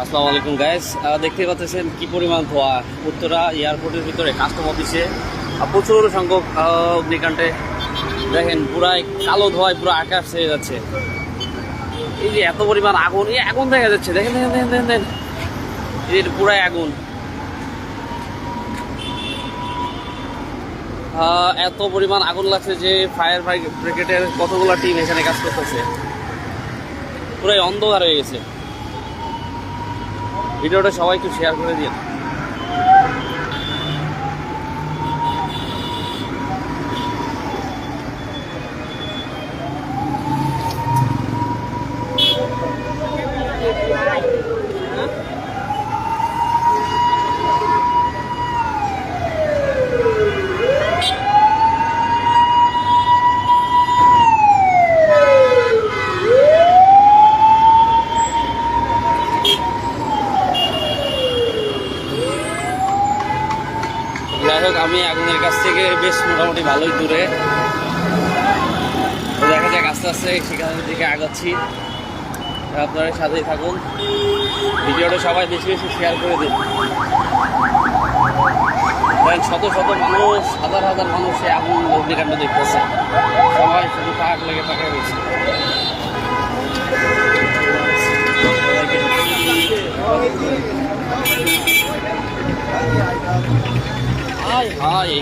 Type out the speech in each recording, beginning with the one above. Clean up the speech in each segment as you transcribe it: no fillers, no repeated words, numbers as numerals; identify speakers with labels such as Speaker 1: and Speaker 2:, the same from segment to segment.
Speaker 1: আসসালামু আলাইকুম গাইস, দেখতে পাচ্ছেন কি পরিমাণ ধোঁয়া উত্তরা এয়ারপোর্টের ভিতরে কাস্টম অফিসে প্রচুর সংখ্যক অগ্নিকাণ্ডে। দেখেন পুরাই কালো ধোঁয়ায় পুরো আকাশ ছেয়ে যাচ্ছে। এই যে এত পরিমাণ আগুন, এই আগুন দেখা যাচ্ছে, দেখেন দেখেন দেখেন দেখেন দেখেন এই পুরাই আগুন। এত পরিমাণ আগুন লাগছে যে ফায়ার ব্রিগেডের কতগুলো টিম এখানে কাজ করতেছে। পুরাই অন্ধকার হয়ে গেছে। ভিডিওটা সবাই একটু শেয়ার করে দিন। যাই হোক, আমি আগুনের কাছ থেকে বেশ মোটামুটি ভালোই দূরে, দেখা যাক আস্তে আস্তে সেখানের দিকে আগাচ্ছি। আপনারা সাথেই থাকুন, ভিডিওটা সবাই বেশি বেশি শেয়ার করে দিন। শত শত মানুষ, হাজার হাজার মানুষ এই আগুন অগ্নিকাণ্ড দেখতেছে, সবাই শুধু পাক লেগে পাকে রয়েছে। হায় হায়,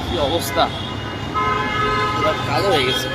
Speaker 1: কি অবস্থা, পুরো কালো হয়ে গেছে।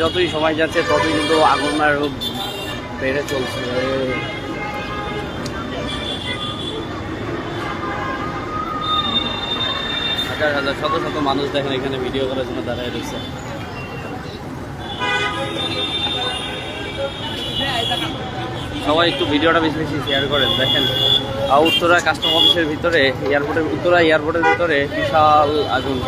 Speaker 1: যতই সময় যাচ্ছে ততই কিন্তু আগুন আরো বেড়ে চলছে। হাজার হাজার শত শত মানুষ দেখেন এখানে ভিডিও করার জন্য দাঁড়ায় রয়েছে। সবাই একটু ভিডিওটা বেশি বেশি শেয়ার করেন। দেখেন উত্তরা কাস্টম অফিসের ভিতরে, উত্তরা এয়ারপোর্টের ভিতরে বিশাল আগুন।